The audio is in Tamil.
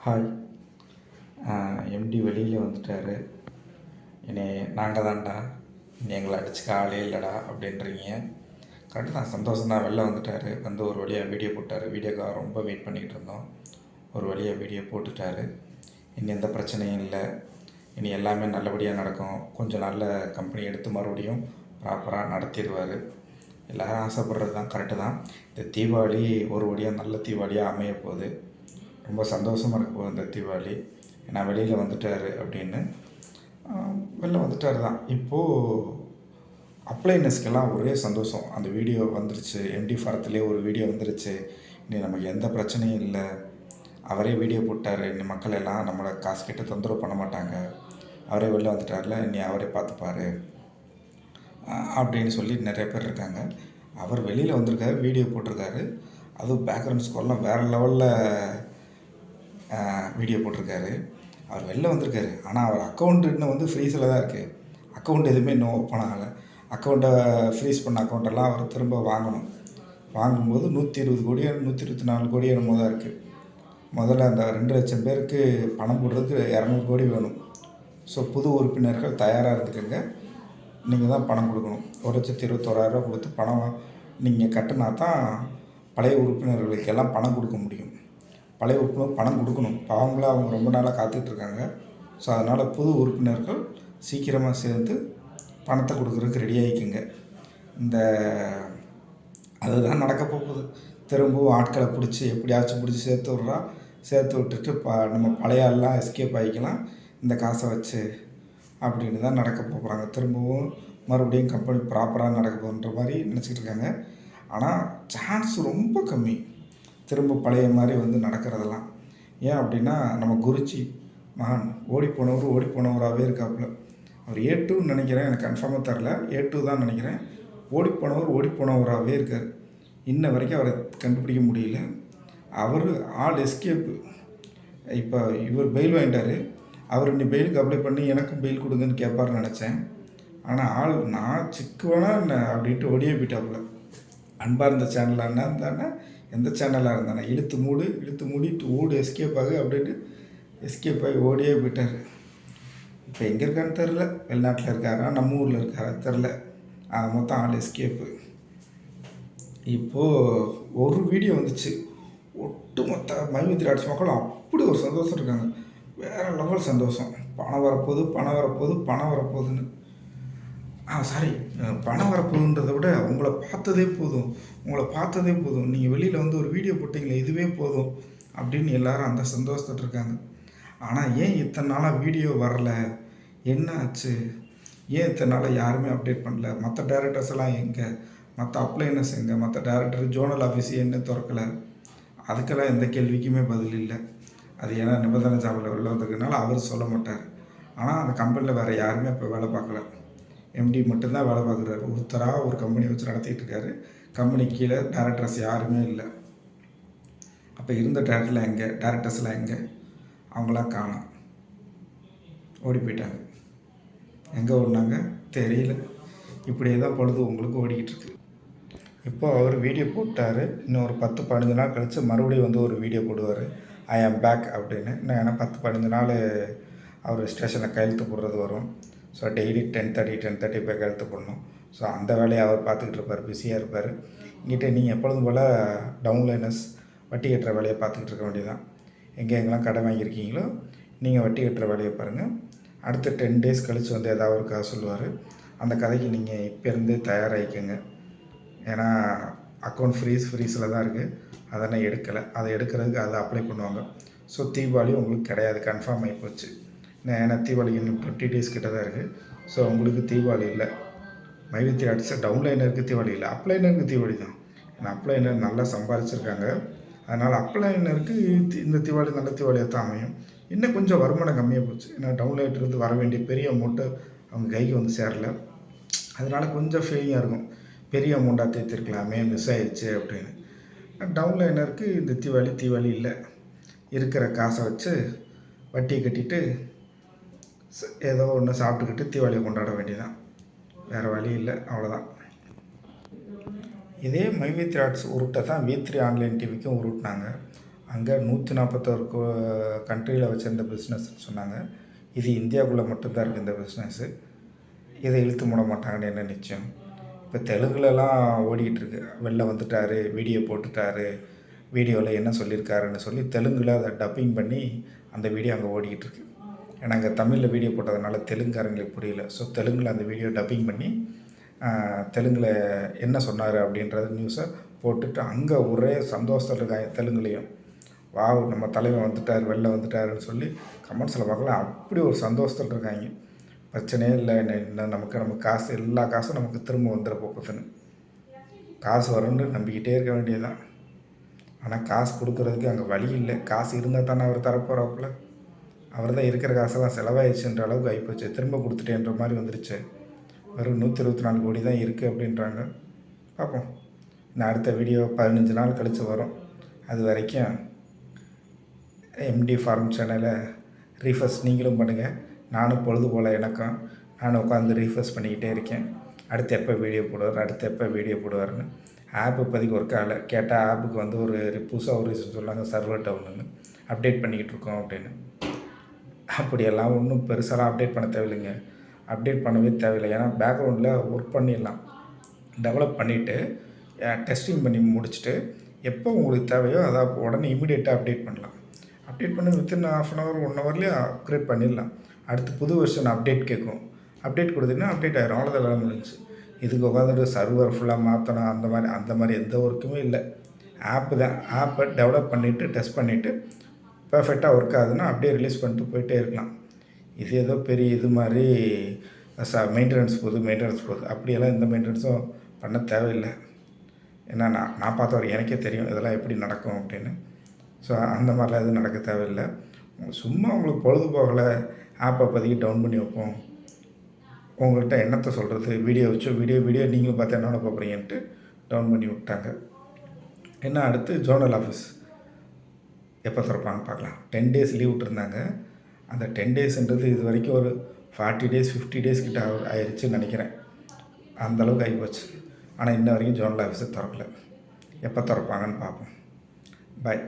ஹாய். எம்டி வெளியில் வந்துட்டார். இனி நாங்கள் தான்டா, இனி எங்களை அடிச்சுக்க ஆளே இல்லைடா அப்படின்றீங்க. கரெக்டு தான், சந்தோஷம் தான். வெளில வந்துட்டார். வந்து ஒரு வழியாக வீடியோ போட்டார். வீடியோக்காக ரொம்ப வெயிட் பண்ணிகிட்டு இருந்தோம். ஒரு வழியாக வீடியோ போட்டுட்டார். இனி எந்த பிரச்சனையும் இல்லை. இனி எல்லாமே நல்லபடியாக நடக்கும். கொஞ்சம் நல்ல கம்பெனி எடுத்து மறுபடியும் ப்ராப்பராக நடத்திடுவார். எல்லோரும் ஆசைப்படுறது தான், கரெக்டு தான். இந்த தீபாவளி ஒரு வழியாக நல்ல தீபாவளியாக அமைய போகுது. ரொம்ப சந்தோஷமாக இருக்க போகுது இந்த தீபாவளி. ஏன்னா வெளியில் வந்துட்டார் அப்படின்னு. வெளில வந்துட்டார் தான். இப்போது அப்ளைனஸ்க்கெல்லாம் ஒரே சந்தோஷம். அந்த வீடியோ வந்துருச்சு, எம்டி ஃபாரத்துலேயே ஒரு வீடியோ வந்துருச்சு. இனி நமக்கு எந்த பிரச்சனையும் இல்லை. அவரே வீடியோ போட்டார். இனி மக்கள் எல்லாம் நம்மளை காசு கேட்டு தொந்தரவு பண்ண மாட்டாங்க. அவரே வெளில வந்துட்டார்ல, இனி அவரே பார்த்துப்பார் அப்படின்னு சொல்லி நிறைய பேர் இருக்காங்க. அவர் வெளியில் வந்திருக்காரு, வீடியோ போட்டிருக்காரு. அதுவும் பேக்ரவுண்ட் ஸ்கோர்லாம் வேறு லெவலில் வீடியோ போட்டிருக்காரு. அவர் வெளில வந்திருக்காரு. ஆனால் அவர் அக்கௌண்ட் இன்னும் வந்து ஃப்ரீஸில் தான் இருக்குது. அக்கௌண்ட் எதுவுமே இன்னும் ஓப்பன் ஆகலை. அக்கௌண்ட்டை ஃப்ரீஸ் பண்ண அக்கௌண்ட்டெல்லாம் அவர் திரும்ப வாங்கணும். வாங்கும்போது 120 கோடியோ 124 கோடியோ என்னமோ தான் இருக்குது. முதல்ல அந்த 2 லட்சம் பேருக்கு பணம் போடுறதுக்கு 200 கோடி வேணும். ஸோ புது உறுப்பினர்கள் தயாராக இருந்துக்கங்க. நீங்கள் தான் பணம் கொடுக்கணும். 1,21,000 கொடுத்து பணம் நீங்கள் கட்டினா தான் பழைய உறுப்பினர்களுக்கு எல்லாம் பணம் கொடுக்க முடியும். பழைய உறுப்பினர் பணம் கொடுக்கணும். பாவங்களாக அவங்க ரொம்ப நாளாக காத்துட்ருக்காங்க. ஸோ அதனால் புது உறுப்பினர்கள் சீக்கிரமாக சேர்ந்து பணத்தை கொடுக்குறதுக்கு ரெடி ஆகிக்குங்க. அதுதான் நடக்க போகுது. திரும்பவும் ஆட்களை பிடிச்சி எப்படியாச்சும் பிடிச்சி சேர்த்து விட்டுட்டு நம்ம பழைய ஆள்லாம் எஸ்கேப் ஆகிக்கலாம் இந்த காசை வச்சு அப்படின்னு தான் நடக்க போகிறாங்க. திரும்பவும் மறுபடியும் கம்பெனி ப்ராப்பராக நடக்க போகுன்ற மாதிரி நினச்சிக்கிட்டு இருக்காங்க. ஆனால் சான்ஸ் ரொம்ப கம்மி திரும்ப பழைய மாதிரி வந்து நடக்கிறதெல்லாம். ஏன் அப்படின்னா, நம்ம குருஜி மகான் ஓடிப்போனவராகவே இருக்காப்புல. அவர் A2ன்னு நினைக்கிறேன், எனக்கு கன்ஃபார்மாக தரல. A2 தான் நினைக்கிறேன். ஓடிப்போனவராகவே இருக்கார். இன்ன வரைக்கும் அவரை கண்டுபிடிக்க முடியல. அவர் ஆள் எஸ்கேப்பு. இப்போ இவர் பெயில் வாங்கிட்டார். அவர் இன்னி பெயிலுக்கு அப்ளை பண்ணி எனக்கும் பெயில் கொடுங்கன்னு கேட்பாருன்னு நினச்சேன். ஆனால் ஆள் நான் சிக்குவேனா என்ன அப்படின்ட்டு ஓடியே போயிட்டாப்புல. அன்பாக இருந்த சேனலாக இருந்தானே, எந்த சேனலாக இருந்தானே இழுத்து மூடிட்டு ஓடு எஸ்கேப் ஆகு அப்படின்ட்டு எஸ்கேப் ஆகி ஓடியே போயிட்டார். இப்போ எங்கே இருக்கான்னு தெரில. வெளிநாட்டில் இருக்காரா, நம்ம ஊரில் இருக்காரா தெரில. மொத்தம் ஆள் எஸ்கேப்பு. இப்போது ஒரு வீடியோ வந்துச்சு. ஒட்டுமொத்த மைவித்ரி ஆர்ட்ஸ் மக்களும் அப்படி ஒரு சந்தோஷம் இருக்காங்க. வேறு லெவல் சந்தோஷம். பணம் வரப்போகுதுன்னு. பணம் வரப்போகுதுன்றதை விட உங்களை பார்த்ததே போதும். நீங்கள் வெளியில் வந்து ஒரு வீடியோ போட்டிங்களே, இதுவே போதும் அப்படின்னு எல்லாரும் அந்த சந்தோஷத்துட்டு இருக்காங்க. ஆனால் ஏன் இத்தனை நாளாக வீடியோ வரல, என்ன ஆச்சு, ஏன் இத்தனை நாளாக யாருமே அப்டேட் பண்ணல, மற்ற டேரக்டர்ஸ் எல்லாம் எங்கே, மற்ற அப்ளைனர்ஸ் எங்கே, மற்ற டேரக்டர் ஜோனல் ஆஃபீஸ் என்ன திறக்கலை, அதுக்கெல்லாம் எந்த கேள்விக்குமே பதில் இல்லை. அது ஏன்னா நிபந்தனை ஜாபில் வெளில வந்ததுனால அவர் சொல்ல மாட்டார். ஆனால் அந்த கம்பெனியில் வேறு யாருமே இப்போ வேலை பார்க்கல. எம்டி மட்டும்தான் வேலை பார்க்குறாரு. ஒருத்தராக ஒரு கம்பெனி வச்சு நடத்திட்டு இருக்காரு. கம்பெனி கீழே டேரக்டர்ஸ் யாருமே இல்லை. அப்போ இருந்த டேரக்டர்ஸ்லாம் எங்கே, அவங்களாம் காணோம், ஓடி போயிட்டாங்க. எங்கே ஓடினாங்க தெரியல. இப்படியே தான் பொழுது உங்களுக்கு ஓடிக்கிட்டு இருக்கு. இப்போ அவர் வீடியோ போட்டார். இன்னும் ஒரு 10-15 நாள் கழித்து மறுபடியும் வந்து ஒரு வீடியோ போடுவார், ஐ ஆம் பேக் அப்படின்னு. இன்னும் ஏன்னா 10-15 நாள் அவர் ஸ்டேஷனில் கையெழுத்து போடுறது வரும். ஸோ டெய்லி 10:30 போய் கையெழுத்து போடணும். ஸோ அந்த வேலையை அவர் பார்த்துக்கிட்டு இருப்பார், பிஸியாக இருப்பார். இங்கிட்ட நீங்கள் எப்பொழுதும் போல் டவுன்லைனர்ஸ் வட்டி கட்டுற வேலையை பார்த்துக்கிட்டு இருக்க வேண்டியதான். எங்கெங்கெல்லாம் கடை வாங்கியிருக்கீங்களோ நீங்கள் வட்டி கட்டுற வேலையை பாருங்கள். அடுத்த 10 டேஸ் கழித்து வந்து ஏதாவது ஒரு கதை சொல்லுவார். அந்த கதைக்கு நீங்கள் இப்போருந்தே தயாராகிக்கோங்க. ஏன்னா அக்கௌண்ட் ஃப்ரீஸில் தான் இருக்குது. அதெல்லாம் எடுக்கலை. அதை எடுக்கிறதுக்கு அதை அப்ளை பண்ணுவாங்க. ஸோ தீபாவளி உங்களுக்கு கிடையாது, கன்ஃபார்ம் ஆகி போச்சு. ஏன்னா தீபாவளி இன்னும் 20 டேஸ் கிட்ட தான் இருக்குது. ஸோ உங்களுக்கு தீபாவளி இல்லை. மைவித்ரி ஆர்ட்ஸ் டவுன்லைனருக்கு தீபாவளி இல்லை, அப்ளைனருக்கு தீபாவளி தான். ஏன்னா அப்ளைனர் நல்லா சம்பாதிச்சிருக்காங்க. அதனால் அப்ளைனருக்கு இந்த தீபாவளி நல்ல தீபாவளியாக தான் அமையும். இன்னும் கொஞ்சம் வருமானம் கம்மியாக போச்சு. ஏன்னா டவுன்லைனருக்கு வர வேண்டிய பெரிய அமௌண்ட்டு அவங்க கைக்கு வந்து சேரலை. அதனால் கொஞ்சம் ஃபீலிங்காக இருக்கும், பெரிய அமௌண்ட்டாக தேர்த்திருக்கலாமே, மிஸ் ஆயிடுச்சு அப்படின்னு. டவுன்லைனருக்கு இந்த தீபாவளி இல்லை. இருக்கிற காசை வச்சு வட்டியை கட்டிட்டு ஏதோ ஒன்று சாப்பிட்டுக்கிட்டு தீபாவளியை கொண்டாட வேண்டியதான். வேறு வழி இல்லை, அவ்வளோதான். இதே மைவித்ரி ஆர்ட்ஸ் உருட்டை தான் V3 ஆன்லைன் டிவிக்கும் உருட்டினாங்க. அங்கே 141 கண்ட்ரியில் வச்சுருந்த பிஸ்னஸ்ன்னு சொன்னாங்க. இது இந்தியாவுக்குள்ளே மட்டும்தான் இருக்குது இந்த பிஸ்னஸ்ஸு. இதை இழுத்து மூட மாட்டாங்கன்னு என்ன நிச்சயம்? இப்போ தெலுங்குலலாம் ஓடிக்கிட்டுருக்கு. வெளில வந்துட்டார், வீடியோ போட்டுட்டார், வீடியோவில் என்ன சொல்லியிருக்காருன்னு சொல்லி தெலுங்கில் அதை டப்பிங் பண்ணி அந்த வீடியோ அங்கே ஓடிக்கிட்டு இருக்கு. ஏன்னா அங்கே தமிழில் வீடியோ போட்டதுனால தெலுங்குக்காரங்களுக்கு புரியல. ஸோ தெலுங்கில் அந்த வீடியோ டப்பிங் பண்ணி தெலுங்கில் என்ன சொன்னார் அப்படின்றது நியூஸை போட்டுட்டு அங்கே ஒரே சந்தோஷத்தில் இருக்காங்க தெலுங்குலேயும். வாவ், நம்ம தலைவன் வந்துட்டார், வெளில வந்துட்டாருன்னு சொல்லி கமெண்ட்ஸில் பார்க்கலாம். அப்படி ஒரு சந்தோஷத்தில் இருக்காங்க. பிரச்சனையே இல்லை, என்ன நமக்கு காசு, எல்லா காசும் நமக்கு திரும்ப வந்துட போகுதுன்னு. காசு வரும்னு நம்பிக்கிட்டே இருக்க வேண்டியதுதான். ஆனால் காசு கொடுக்குறதுக்கு அங்கே வழி இல்லை. காசு இருந்தால் தானே அவர் தரப்போகிறாப்புல. அவர் தான் இருக்கிற காசெல்லாம் செலவாயிடுச்சுன்ற அளவுக்கு ஆகிப்போச்சு. திரும்ப கொடுத்துட்டேன்ற மாதிரி வந்துருச்சு. வெறும் 124 கோடி தான் இருக்குது அப்படின்றாங்க. பார்ப்போம். நான் அடுத்த வீடியோ 15 நாள் கழித்து வரும். அது வரைக்கும் எம்டி ஃபார்ம் சேனலை ரீஃப்ரெஷ் நீங்களும் பண்ணுங்கள். நானும் பொழுது போல் எனக்கும் நானும் உட்காந்து ரீஃப்ரெஷ் பண்ணிக்கிட்டே இருக்கேன். அடுத்து எப்போ வீடியோ போடுவார்னு. ஆப் இப்போதைக்கு ஒர்க் ஆகலை. கேட்டால் ஆப்புக்கு வந்து ஒரு புதுசாக ஒரு ரீசன் சொன்னாங்க, சர்வர் டவுன்னு. அப்டேட் பண்ணிக்கிட்டு இருக்கோம் அப்படின்னு. அப்படியெல்லாம் ஒன்றும் பெருசாலாம் அப்டேட் பண்ண தேவையில்லைங்க. அப்டேட் பண்ணவே தேவையில்லை. ஏன்னா பேக்ரவுண்டில் ஒர்க் பண்ணிடலாம். டெவலப் பண்ணிவிட்டு டெஸ்டிங் பண்ணி முடிச்சுட்டு எப்போ உங்களுக்கு தேவையோ அதை உடனே இமீடியட்டாக அப்டேட் பண்ணலாம். அப்டேட் பண்ணி வித்தின் ½ hour 1 hourலேயே அப்கிரேட் பண்ணிடலாம். அடுத்து புது வெர்ஷன் அப்டேட் கேட்கும். அப்டேட் கொடுத்தீங்கன்னா அப்டேட் ஆகிரும். அவ்வளோதான், வேலை முடிஞ்சிச்சு. இதுக்கு உட்காந்துட்டு சர்வர் ஃபுல்லாக மாற்றணும் அந்த மாதிரி எந்த ஒர்க்குமே இல்லை. ஆப்பு தான். ஆப்பை டெவலப் பண்ணிவிட்டு டெஸ்ட் பண்ணிவிட்டு பர்ஃபெக்டாக ஒர்க் ஆகுதுன்னா அப்படியே ரிலீஸ் பண்ணிட்டு போயிட்டே இருக்கலாம். இது ஏதோ பெரிய இது மாதிரி மெயின்டெனன்ஸ் போகுது அப்படியெல்லாம் எந்த மெயின்டெனன்ஸும் பண்ண தேவையில்லை. ஏன்னா நான் பார்த்த வரைக்கும் எனக்கே தெரியும் இதெல்லாம் எப்படி நடக்கும் அப்படின்னு. ஸோ அந்த மாதிரிலாம் எதுவும் நடக்க தேவையில்லை. சும்மா உங்களுக்கு பொழுது போகலை, ஆப்பை அப்போதைக்கு டவுன் பண்ணி வைப்போம். உங்கள்கிட்ட என்னத்தை சொல்கிறது, வீடியோ நீங்களும் பார்த்து என்னோட பார்க்குறீங்கன்ட்டு டவுன் பண்ணி விட்டாங்க. என்ன அடுத்து ஜோனல் ஆஃபீஸ் எப்போ திறப்பாங்கன்னு பார்க்கலாம். 10 days லீவ் விட்டுருந்தாங்க. அந்த 10 daysன்றது இது வரைக்கும் ஒரு 40 days 50 days கிட்ட ஆயிடுச்சுன்னு நினைக்கிறேன். அந்தளவுக்கு ஆகிப்போச்சு. ஆனால் இன்ன வரைக்கும் ஜோனல் ஆஃபீஸை திறக்கல. எப்போ திறப்பாங்கன்னு பார்ப்போம். பாய்.